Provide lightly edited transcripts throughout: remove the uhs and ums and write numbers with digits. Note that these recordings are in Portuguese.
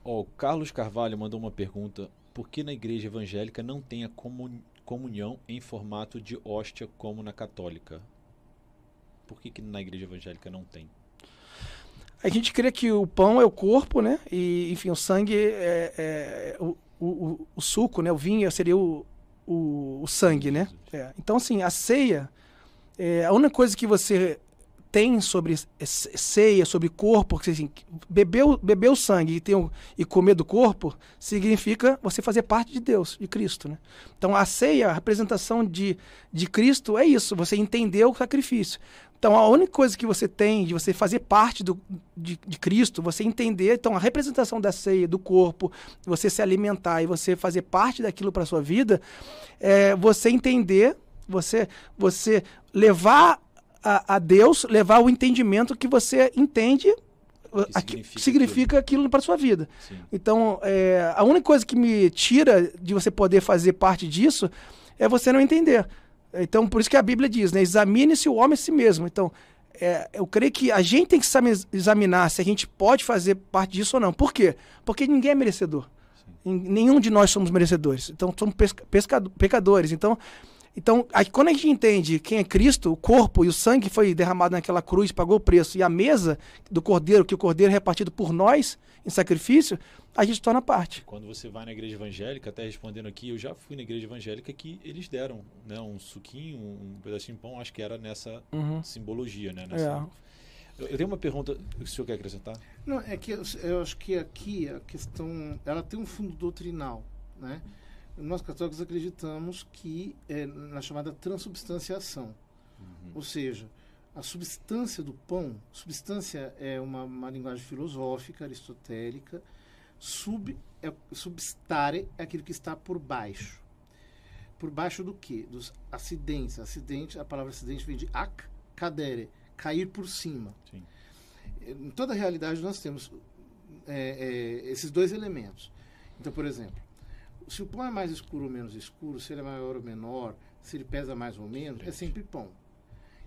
Ó, o Carlos Carvalho mandou uma pergunta. Por que na igreja evangélica não tem a comunhão em formato de hóstia como na católica? Por que na igreja evangélica não tem? A gente crê que o pão é o corpo, né? E, enfim, o sangue é o suco, né? O vinho seria o sangue, né? Então, assim, a ceia, a única coisa que você tem sobre ceia, sobre corpo, que assim, beber o sangue e comer do corpo, significa você fazer parte de Deus, de Cristo, né? Então, a ceia, a representação de Cristo é isso, você entender o sacrifício. Então, a única coisa que você tem de você fazer parte de Cristo, você entender, então, a representação da ceia, do corpo, você se alimentar e você fazer parte daquilo para a sua vida, você entender, você levar a Deus, levar o entendimento que você entende que significa aquilo para a sua vida. Sim. Então, a única coisa que me tira de você poder fazer parte disso é você não entender. Então, por isso que a Bíblia diz, né? Examine-se o homem a si mesmo. Então, eu creio que a gente tem que examinar se a gente pode fazer parte disso ou não. Por quê? Porque ninguém é merecedor. Nenhum de nós somos merecedores. Então, somos pecadores. Então, aí, quando a gente entende quem é Cristo, o corpo e o sangue foi derramado naquela cruz, pagou o preço, e a mesa do cordeiro, que o cordeiro é repartido por nós em sacrifício, a gente torna parte. Quando você vai na igreja evangélica, até respondendo aqui, eu já fui na igreja evangélica que eles deram, né, um suquinho, um pedacinho de pão, acho que era nessa simbologia, né? Eu tenho uma pergunta, o senhor quer acrescentar? Não, é que eu acho que aqui a questão, ela tem um fundo doutrinal, né? Nós católicos acreditamos que na chamada transubstanciação, ou seja, a substância do pão, substância é uma linguagem filosófica, aristotélica, substare é aquilo que está por baixo. Por baixo do quê? Dos acidentes. Acidente, a palavra acidente vem de ac, cadere, cair por cima. Sim. Em toda a realidade nós temos esses dois elementos. Então, por exemplo, se o pão é mais escuro ou menos escuro, se ele é maior ou menor, se ele pesa mais ou menos, é sempre pão.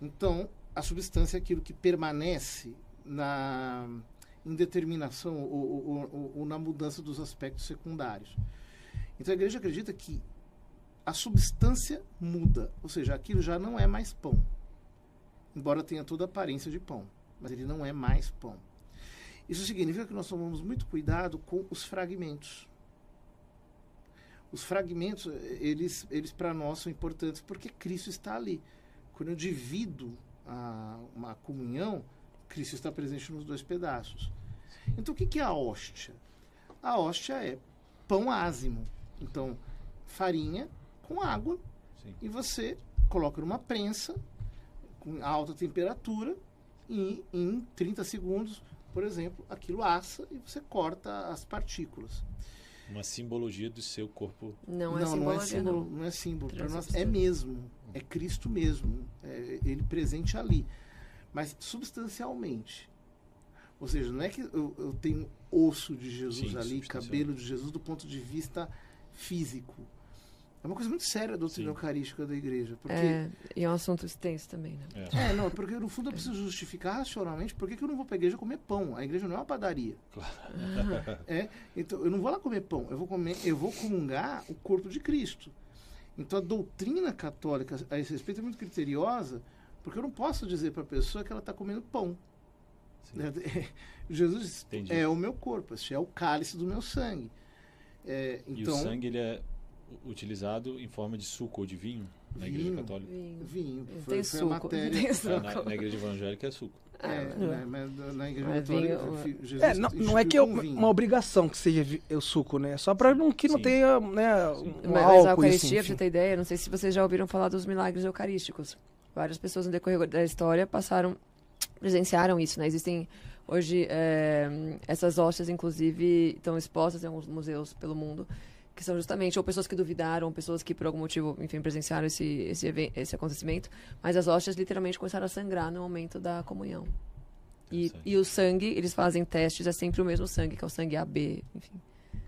Então, a substância é aquilo que permanece na indeterminação ou na mudança dos aspectos secundários. Então, a igreja acredita que a substância muda, ou seja, aquilo já não é mais pão, embora tenha toda a aparência de pão, mas ele não é mais pão. Isso significa que nós tomamos muito cuidado com os fragmentos. Os fragmentos, eles para nós são importantes porque Cristo está ali. Quando eu divido uma comunhão, Cristo está presente nos dois pedaços. Então, o que é a hóstia? A hóstia é pão ázimo. Então, farinha com água. Sim. E você coloca numa prensa com alta temperatura e em 30 segundos, por exemplo, aquilo assa e você corta as partículas. Uma simbologia do seu corpo. Não é símbolo. Não é símbolo. Para nós é mesmo. É Cristo mesmo. É ele presente ali. Mas substancialmente. Ou seja, não é que eu tenho osso de Jesus ali, cabelo de Jesus do ponto de vista físico. É uma coisa muito séria a doutrina eucarística da igreja. Porque... e é um assunto extenso também, né? Não, porque no fundo eu preciso justificar racionalmente por que eu não vou para a igreja comer pão. A igreja não é uma padaria. Claro. Então, eu não vou lá comer pão, eu vou comungar o corpo de Cristo. Então, a doutrina católica a esse respeito é muito criteriosa, porque eu não posso dizer para a pessoa que ela está comendo pão. Jesus é o meu corpo, este é o cálice do meu sangue. Então, e o sangue, ele é utilizado em forma de suco ou de vinho na igreja católica? Vinho. Tem suco. Na igreja evangélica é suco. Mas na igreja católica Jesus não é que é uma obrigação que seja o suco, né? Só para que não tenha, né, mas a Eucaristia, pra você ter ideia, não sei se vocês já ouviram falar dos milagres eucarísticos. Várias pessoas no decorrer da história presenciaram isso, né? Existem hoje essas hóstias, inclusive, estão expostas em alguns museus pelo mundo, que são justamente ou pessoas que duvidaram, ou pessoas que por algum motivo, enfim, presenciaram esse acontecimento, mas as hóstias literalmente começaram a sangrar no momento da comunhão. E o sangue, eles fazem testes, é sempre o mesmo sangue, que é o sangue AB, enfim.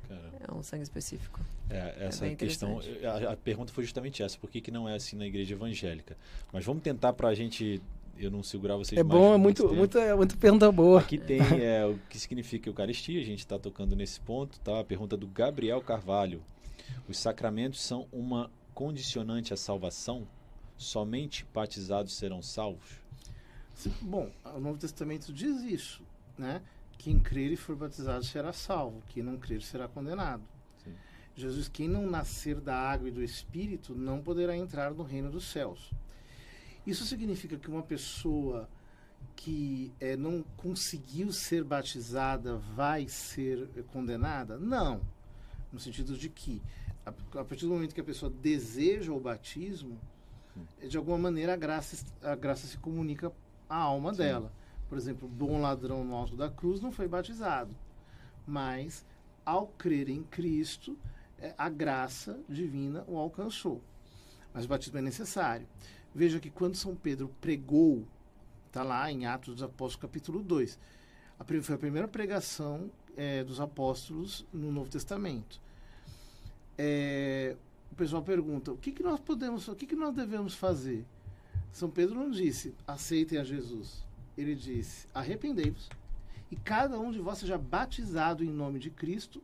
Caramba. É um sangue específico. Essa questão, a pergunta foi justamente essa, por que não é assim na igreja evangélica? Mas vamos tentar, para a gente eu não segurar vocês mais. É bom, é muito pergunta boa. Aqui tem o que significa Eucaristia, a gente está tocando nesse ponto, tá? A pergunta do Gabriel Carvalho. Os sacramentos são uma condicionante à salvação? Somente batizados serão salvos? Bom, o Novo Testamento diz isso, né? Quem crer e for batizado será salvo, quem não crer será condenado. Sim. Jesus, quem não nascer da água e do Espírito, não poderá entrar no reino dos céus. Isso significa que uma pessoa que não conseguiu ser batizada vai ser condenada? Não. No sentido de que, a partir do momento que a pessoa deseja o batismo, de alguma maneira a graça se comunica à alma Sim. dela. Por exemplo, o bom ladrão no alto da cruz não foi batizado, mas ao crer em Cristo, a graça divina o alcançou. Mas o batismo é necessário. Veja que quando São Pedro pregou, está lá em Atos dos Apóstolos, capítulo 2, foi a primeira pregação dos apóstolos no Novo Testamento. O pessoal pergunta, o que nós devemos fazer? São Pedro não disse, aceitem a Jesus. Ele disse, arrependei-vos e cada um de vós seja batizado em nome de Cristo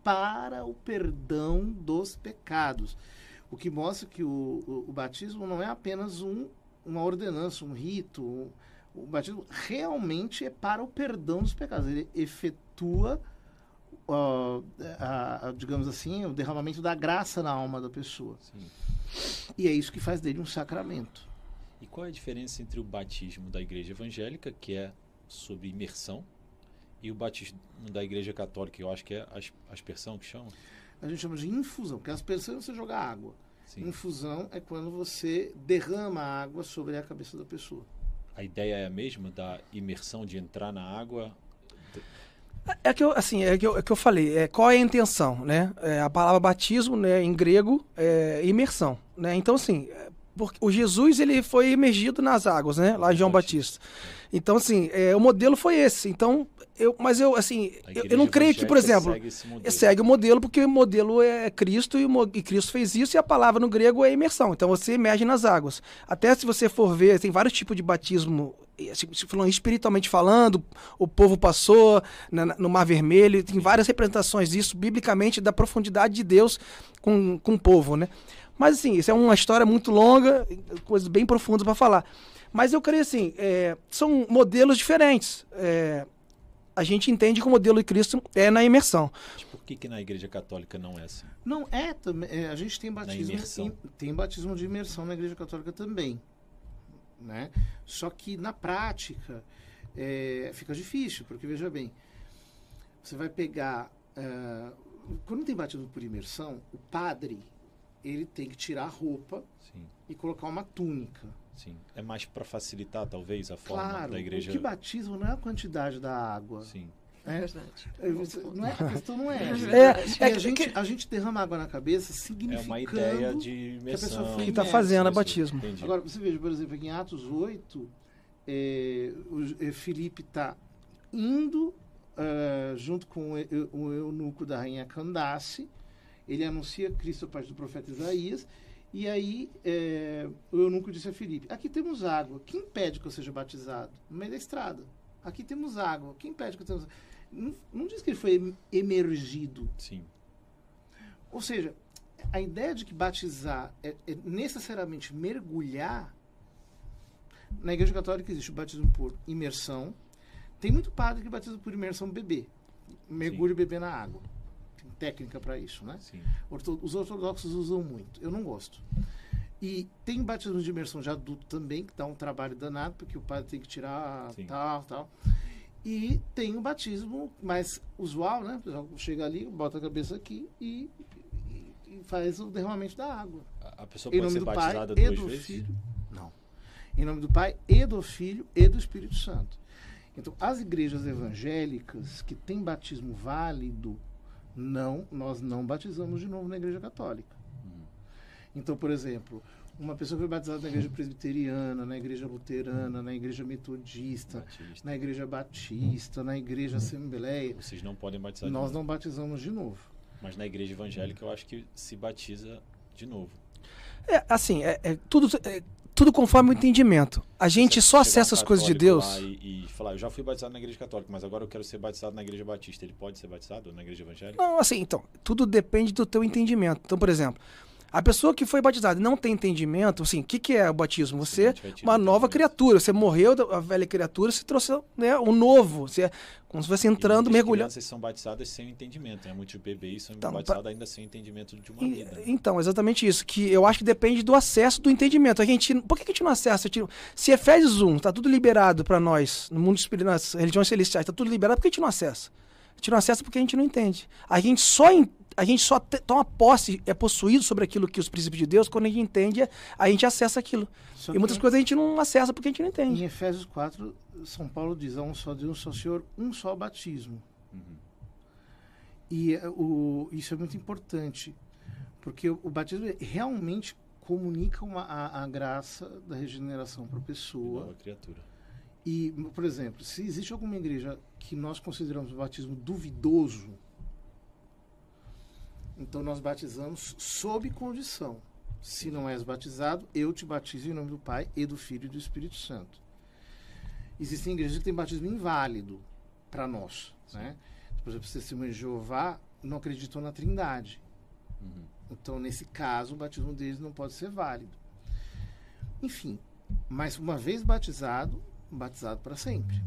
para o perdão dos pecados. O que mostra que o batismo não é apenas uma ordenança, um rito. O batismo realmente é para o perdão dos pecados. Ele efetua, digamos assim, o derramamento da graça na alma da pessoa. Sim. E é isso que faz dele um sacramento. E qual é a diferença entre o batismo da Igreja Evangélica, que é sobre imersão, e o batismo da Igreja Católica, que eu acho que é aspersão que chama? A gente chama de infusão, porque aspersão é você jogar água. Sim. Infusão é quando você derrama água sobre a cabeça da pessoa. A ideia é a mesma da imersão, de entrar na água? É que eu falei, qual é a intenção, né? A palavra batismo, né, em grego, é imersão, né? Então, assim, porque o Jesus, ele foi imergido nas águas, né? Lá em João Batista. Então, assim, o modelo foi esse. Então, eu não creio que, por exemplo, segue o modelo, porque o modelo é Cristo e Cristo fez isso, e a palavra no grego é imersão. Então, você emerge nas águas. Até se você for ver, tem vários tipos de batismo, espiritualmente falando, o povo passou no Mar Vermelho, tem várias representações disso, biblicamente, da profundidade de Deus com o povo, né? Mas, assim, isso é uma história muito longa, coisas bem profundas para falar. Mas eu creio, assim, são modelos diferentes. A gente entende que o modelo de Cristo é na imersão. Mas por que na Igreja Católica não é assim? Não é também. A gente tem batismo, tem batismo de imersão na Igreja Católica também, né? Só que na prática fica difícil, porque veja bem, você vai pegar quando tem batismo por imersão, o padre ele tem que tirar a roupa Sim. e colocar uma túnica. Sim. É mais para facilitar, talvez, a forma da igreja. O que batismo não é a quantidade da água. Sim. É verdade. A questão não é. A gente derrama água na cabeça significando uma ideia de imersão, que a pessoa foi que está fazendo a batismo. Entendi. Agora, você veja, por exemplo, aqui em Atos 8, o Filipe está indo junto com o eunuco da rainha Candace. Ele anuncia Cristo a partir do profeta Isaías. E aí, o eunuco disse a Filipe, aqui temos água, quem impede que eu seja batizado? No meio da estrada. Aqui temos água, quem impede que eu seja batizado? Não diz que ele foi emergido. Sim. Ou seja, a ideia de que batizar é necessariamente mergulhar, na Igreja Católica existe o batismo por imersão. Tem muito padre que batiza por imersão bebê. Mergulho e bebê na água. Técnica para isso, né? Sim. Os ortodoxos usam muito. Eu não gosto. E tem batismo de imersão de adulto também, que dá um trabalho danado, porque o padre tem que tirar tal. E tem o batismo mais usual, né? O pessoal chega ali, bota a cabeça aqui e faz o derramamento da água. A pessoa pode ser batizada duas vezes? Filho, não. Em nome do Pai e do Filho e do Espírito Santo. Então, as igrejas evangélicas que têm batismo válido, nós não batizamos de novo na Igreja Católica. Então, por exemplo, uma pessoa que foi batizada na Igreja Presbiteriana, na Igreja Luterana, na Igreja Metodista, na Igreja Batista, na Igreja Assembleia... Vocês não podem batizar de novo. Nós não batizamos de novo. Mas na Igreja Evangélica eu acho que se batiza de novo. Assim, tudo... tudo conforme o entendimento. A gente só acessa as coisas de Deus. E falar, eu já fui batizado na igreja católica, mas agora eu quero ser batizado na igreja batista. Ele pode ser batizado na igreja evangélica? Não, assim, então, tudo depende do teu entendimento. Então, por exemplo, a pessoa que foi batizada e não tem entendimento, assim, o que é o batismo? Você, uma nova criatura, você morreu da velha criatura, você trouxe, né, um novo, você, como se fosse entrando, mergulhando. As crianças são batizadas sem o entendimento, né? Muitos bebês são batizados ainda sem o entendimento de uma vida. Né? Então, exatamente isso, que eu acho que depende do acesso do entendimento. Por que a gente não acessa? Se Efésios 1 está tudo liberado para nós, no mundo espiritual, nas religiões celestiais, está tudo liberado, por que a gente não acessa? A gente não acessa porque a gente não entende. A gente só toma posse, é possuído sobre aquilo que os princípios de Deus, quando a gente entende, a gente acessa aquilo. E muitas coisas a gente não acessa porque a gente não entende. Em Efésios 4, São Paulo diz, há um só Deus, um só Senhor, um só batismo. E isso é muito importante, porque o batismo realmente comunica a graça da regeneração para a pessoa. Nova criatura. E, por exemplo, se existe alguma igreja que nós consideramos o batismo duvidoso, então nós batizamos sob condição. Se não és batizado, eu te batizo em nome do Pai e do Filho e do Espírito Santo. Existem igrejas que têm batismo inválido para nós. Né? Por exemplo, Testemunha de Jeová não acreditou na Trindade. Então, nesse caso, o batismo deles não pode ser válido. Enfim, mas uma vez batizado para sempre.